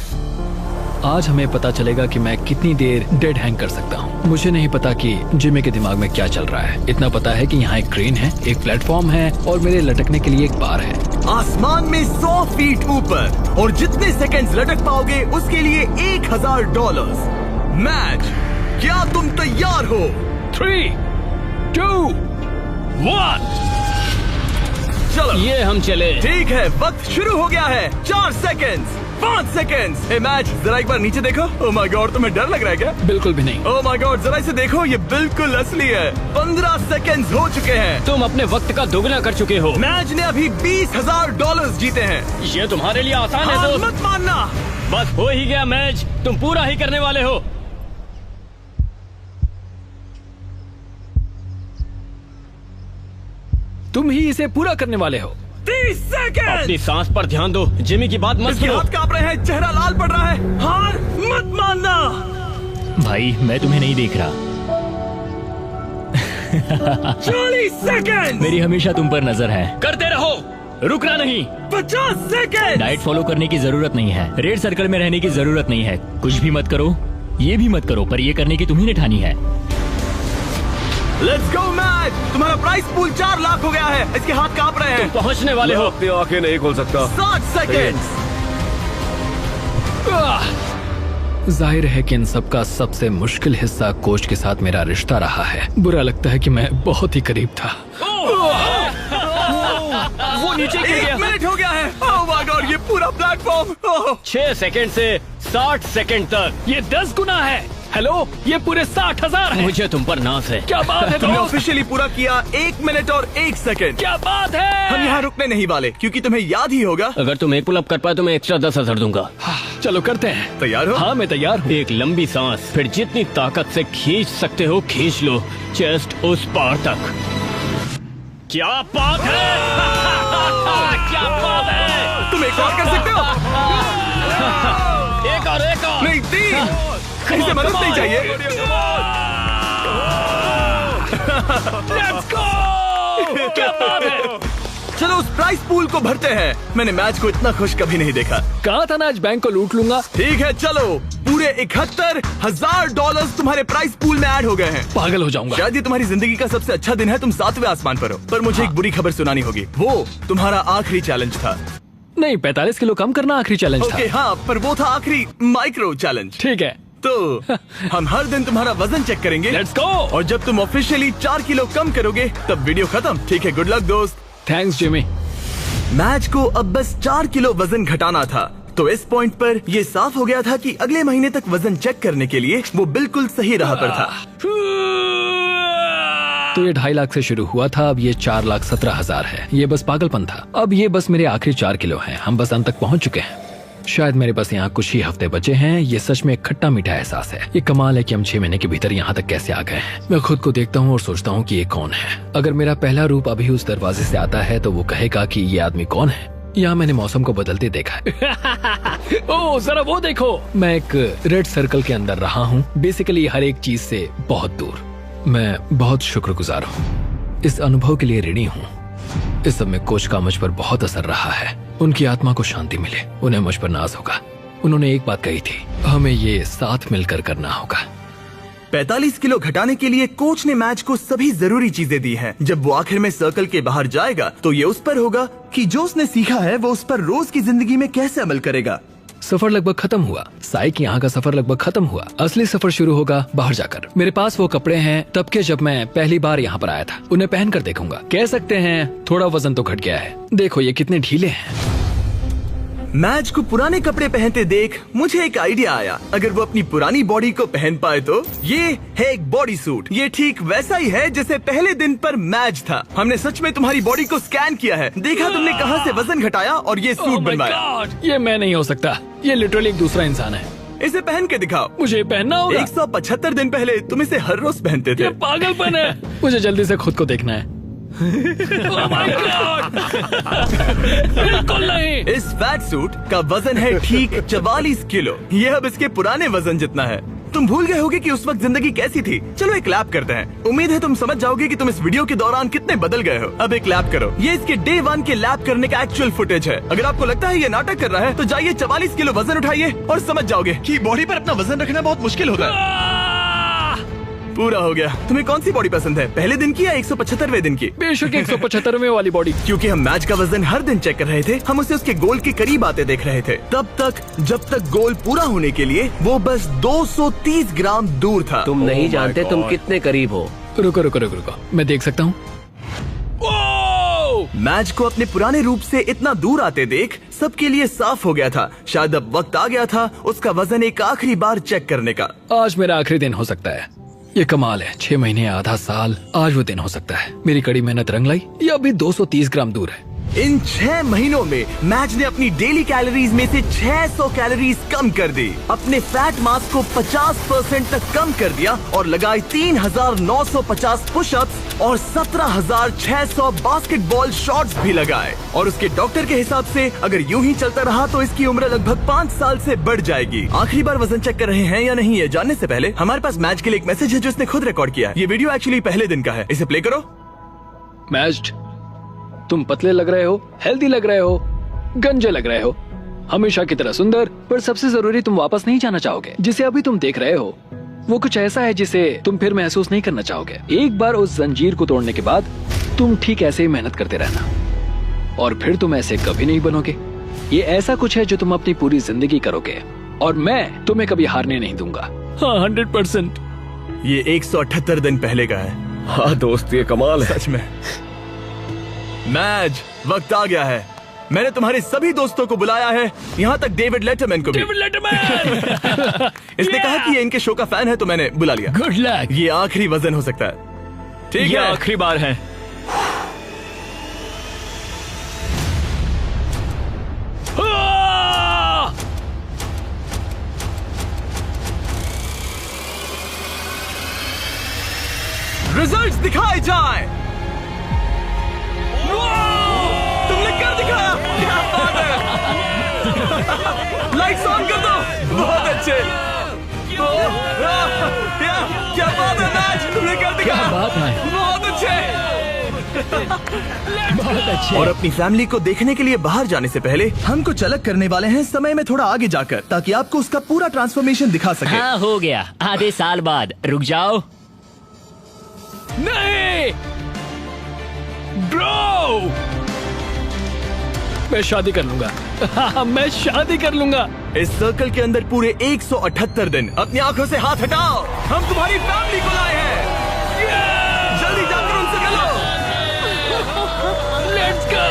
आज हमें पता चलेगा कि मैं कितनी देर डेड हैंग कर सकता हूँ। मुझे नहीं पता कि जिमी के दिमाग में क्या चल रहा है। इतना पता है कि यहाँ एक क्रेन है, एक प्लेटफॉर्म है और मेरे लटकने के लिए एक बार है। आसमान में 100 फीट ऊपर और जितने सेकंड्स लटक पाओगे उसके लिए $1000। मैच, क्या तुम तैयार हो? 3, 2, 1। चलो ये हम चले। ठीक है, वक्त शुरू हो गया है। 4 सेकंड्स, 5 सेकंड्स। हे मैच, जरा एक बार नीचे देखो। ओह माय गॉड, तुम्हें डर लग रहा है क्या? बिल्कुल भी नहीं। ओह माय गॉड, जरा इसे देखो, ये बिल्कुल असली है। 15 सेकंड्स हो चुके हैं। तुम अपने वक्त का दोगुना कर चुके हो। मैच ने अभी $20,000 जीते हैं। ये तुम्हारे लिए आसान है हार दोस्त। मत मानना। बस हो ही गया मैच, तुम पूरा ही करने वाले हो। तुम ही इसे पूरा करने वाले हो। 30 सेकंड। अपनी सांस पर ध्यान दो, जिमी की बात मत इसके सुनो। हाथ कांप रहे हैं, चेहरा लाल पड़ रहा है। हार मत मानना। भाई मैं तुम्हें नहीं देख रहा। 40 सेकंड। मेरी हमेशा तुम पर नजर है। करते रहो, रुकना नहीं। 50 सेकंड। डाइट फॉलो करने की जरूरत नहीं है, रेड सर्कल में रहने की जरूरत नहीं है, कुछ भी मत करो, ये भी मत करो, पर ये करने की तुम्ही ने ठानी है। Let's go match. तुम्हारा प्राइस पूल 4 लाख हो गया है। इसके हाथ कांप रहे हैं। पहुंचने वाले मैं हो। अपनी आंखें नहीं खोल सकता। 60 सेकेंड। जाहिर है कि इन सबका सबसे मुश्किल हिस्सा कोच के साथ मेरा रिश्ता रहा है। बुरा लगता है कि मैं बहुत ही करीब था। वो नीचे गिर 1 गया। मिनट हो गया है। ओह माय गॉड, ये पूरा प्लेटफॉर्म। 6 सेकंड से 60 सेकंड तक। ये 10 गुना है। हेलो, ये पूरे 60,000 है। मुझे तुम पर नाज है। क्या बात है तुमने दोस्त? ऑफिशियली पूरा किया 1 मिनट और 1 सेकंड। क्या बात है? हम यहाँ रुकने नहीं वाले क्योंकि तुम्हें याद ही होगा। अगर तुम एक पुलअप कर पाए तो मैं एक्स्ट्रा 10,000 दूंगा। चलो करते हैं। तैयार हो? हाँ, मैं तैयार हूँ। एक लंबी सांस, फिर जितनी ताकत से खींच सकते हो खींच लो, चेस्ट उस पार तक। क्या बात है! क्या बात है! तुम एक और कर सकते हो। एक और नहीं, 3। इसे मदद नहीं चाहिए। Let's go! क्या बात है? चलो उस प्राइस पूल को भरते हैं। मैंने मैच को इतना खुश कभी नहीं देखा। कहा था ना आज बैंक को लूट लूंगा। ठीक है, चलो पूरे $71,000 तुम्हारे प्राइस पूल में ऐड हो गए हैं। पागल हो जाऊंगा। शायद ये तुम्हारी जिंदगी का सबसे अच्छा दिन है। तुम 7वें आसमान पर हो। पर मुझे एक बुरी खबर सुनानी होगी। वो तुम्हारा आखिरी चैलेंज था। नहीं, 45 किलो कम करना आखिरी चैलेंज था। ओके, हाँ, पर वो था आखिरी माइक्रो चैलेंज। ठीक है। तो हम हर दिन तुम्हारा वजन चेक करेंगे। Let's go. और जब तुम ऑफिशियली 4 किलो कम करोगे तब वीडियो खत्म। ठीक है, गुड लक दोस्त। Thanks Jimmy. मैच को अब बस 4 किलो वजन घटाना था। तो इस पॉइंट पर ये साफ हो गया था कि अगले महीने तक वजन चेक करने के लिए वो बिल्कुल सही राह पर था। तो ये 2.5 लाख से शुरू हुआ था, अब ये 4,17,000 है। ये बस पागलपन था। अब ये बस मेरे आखिरी 4 किलो हैं। हम बस अंत तक पहुंच चुके हैं। शायद मेरे पास यहाँ कुछ ही हफ्ते बचे हैं। ये सच में एक खट्टा मीठा एहसास है। ये कमाल है कि हम 6 महीने के भीतर यहाँ तक कैसे आ गए हैं। मैं खुद को देखता हूँ और सोचता हूँ कि ये कौन है। अगर मेरा पहला रूप अभी उस दरवाजे से आता है तो वो कहेगा कि ये आदमी कौन है। यहाँ मैंने मौसम को बदलते देखा है। ओह, जरा वो देखो। मैं एक रेड सर्कल के अंदर रहा हूँ, बेसिकली हर एक चीज से बहुत दूर। मैं बहुत शुक्रगुजार हूँ। इस अनुभव के लिए ऋणी हूँ। इस सब में कोच का मुझ पर बहुत असर रहा है। उनकी आत्मा को शांति मिले। उन्हें मुझ पर नाज होगा। उन्होंने एक बात कही थी, हमें ये साथ मिलकर करना होगा। 45 किलो घटाने के लिए कोच ने मैच को सभी जरूरी चीजें दी हैं। जब वो आखिर में सर्कल के बाहर जाएगा तो ये उस पर होगा कि जो उसने सीखा है वो उस पर रोज की जिंदगी में कैसे अमल करेगा। सफर लगभग खत्म हुआ। साइक यहाँ का सफर लगभग खत्म हुआ। असली सफर शुरू होगा बाहर जाकर। मेरे पास वो कपड़े हैं तब के जब मैं पहली बार यहाँ पर आया था। उन्हें पहन कर देखूंगा। कह सकते हैं थोड़ा वजन तो घट गया है। देखो ये कितने ढीले हैं। मैच को पुराने कपड़े पहनते देख मुझे एक आइडिया आया। अगर वो अपनी पुरानी बॉडी को पहन पाए तो। ये है एक बॉडी सूट। ये ठीक वैसा ही है जैसे पहले दिन पर मैच था। हमने सच में तुम्हारी बॉडी को स्कैन किया है, देखा तुमने कहां से वजन घटाया और ये सूट बनवाया। ये मैं नहीं हो सकता। ये लिटरली एक दूसरा इंसान है। इसे पहन के दिखाओ। मुझे पहनना होगा। 175 दिन पहले तुम इसे हर रोज पहनते थे। ये पागलपन है। मुझे जल्दी से खुद को देखना है। Oh my God! बिल्कुल नहीं। इस फैट सूट का वजन है ठीक 44 किलो। ये अब इसके पुराने वजन जितना है। तुम भूल गए होगे कि उस वक्त जिंदगी कैसी थी। चलो एक लैप करते हैं। उम्मीद है तुम समझ जाओगे कि तुम इस वीडियो के दौरान कितने बदल गए हो। अब एक लैप करो। ये इसके डे 1 के लैप करने का एक्चुअल फुटेज है। अगर आपको लगता है ये नाटक कर रहा है तो जाइए 44 किलो वजन उठाइए और समझ जाओगे कि बॉडी पर अपना वजन रखना बहुत मुश्किल होता है। पूरा हो गया। तुम्हें कौन सी बॉडी पसंद है, पहले दिन की या 175वें दिन की? बेशक 175वें वाली बॉडी। क्योंकि हम मैच का वजन हर दिन चेक कर रहे थे, हम उसे उसके गोल के करीब आते देख रहे थे। तब तक जब तक गोल पूरा होने के लिए वो बस 230 ग्राम दूर था। तुम नहीं जानते तुम कितने करीब हो। रुको रुको रुको रुको, मैं देख सकता हूँ। मैच को अपने पुराने रूप से इतना दूर आते देख सबके लिए साफ हो गया था। शायद अब वक्त आ गया था उसका वजन एक आखिरी बार चेक करने का। आज मेरा आखिरी दिन हो सकता है। ये कमाल है। 6 महीने, आधा साल, आज वो दिन हो सकता है। मेरी कड़ी मेहनत रंग लाई। ये अभी 230 ग्राम दूर है। इन 6 महीनों में मैच ने अपनी डेली कैलोरीज में से 600 कैलोरीज कम कर दी, अपने फैट मास को 50% तक कम कर दिया और लगाए 3,950 पुशअप्स और 17,600 बास्केटबॉल शॉट्स भी लगाए। और उसके डॉक्टर के हिसाब से अगर यूं ही चलता रहा तो इसकी उम्र लगभग 5 साल से बढ़ जाएगी। आखिरी बार वजन चेक कर रहे हैं या नहीं ये जानने से पहले हमारे पास मैच के लिए एक मैसेज है जो इसने खुद रिकॉर्ड किया है। ये वीडियो एक्चुअली पहले दिन का है। इसे प्ले करो। मैच, तुम पतले लग रहे हो, हेल्दी लग रहे हो, गंजे लग रहे हो, हमेशा की तरह सुंदर, पर सबसे जरूरी तुम वापस नहीं जाना चाहोगे। जिसे अभी तुम देख रहे हो वो कुछ ऐसा है जिसे तुम फिर महसूस नहीं करना चाहोगे। एक बार उस जंजीर को तोड़ने के बाद तुम ठीक ऐसे ही मेहनत करते रहना और फिर तुम ऐसे कभी नहीं बनोगे। ये ऐसा कुछ है जो तुम अपनी पूरी जिंदगी करोगे और मैं तुम्हें कभी हारने नहीं दूंगा। हाँ 100%। ये 178 दिन पहले का है। हाँ दोस्त, ये कमाल है। सच में। मैज, वक्त आ गया है। मैंने तुम्हारे सभी दोस्तों को बुलाया है, यहाँ तक डेविड लेटरमैन को भी। David Letterman! इसने कहा कि ये इनके शो का फैन है तो मैंने बुला लिया। Good luck. ये आखिरी वजन हो सकता है। ठीक ये है, आखिरी बार है। रिजल्ट्स दिखाए जाए। तुमने कर दिखाया, क्या बात है। लाइट्स ऑन कर दो। बहुत अच्छे। क्या बात है मैच, तुमने कर दिखाया। क्या बात है। बहुत अच्छे। बहुत अच्छे। और अपनी फैमिली को देखने के लिए बाहर जाने से पहले हम कुछ अलग करने वाले हैं, समय में थोड़ा आगे जाकर, ताकि आपको उसका पूरा ट्रांसफॉर्मेशन दिखा सके। हाँ हो गया, आधे साल बाद। रुक जाओ। नहीं ब्रो, मैं शादी कर लूंगा। हाँ, मैं शादी कर लूंगा। इस सर्कल के अंदर पूरे 178 दिन। अपनी आंखों से हाथ हटाओ, हम तुम्हारी फैमिली को लाए हैं। जल्दी जाकर उनसे मिलो। Let's go.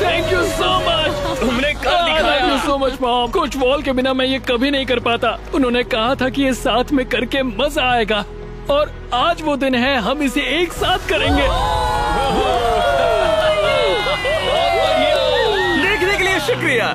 Thank you so much. तुमने कर दिखाया। Thank you so much mom. Coach wall के बिना मैं ये कभी नहीं कर पाता। उन्होंने कहा था कि ये साथ में करके मजा आएगा और आज वो दिन है, हम इसे एक साथ करेंगे। देखने के लिए शुक्रिया।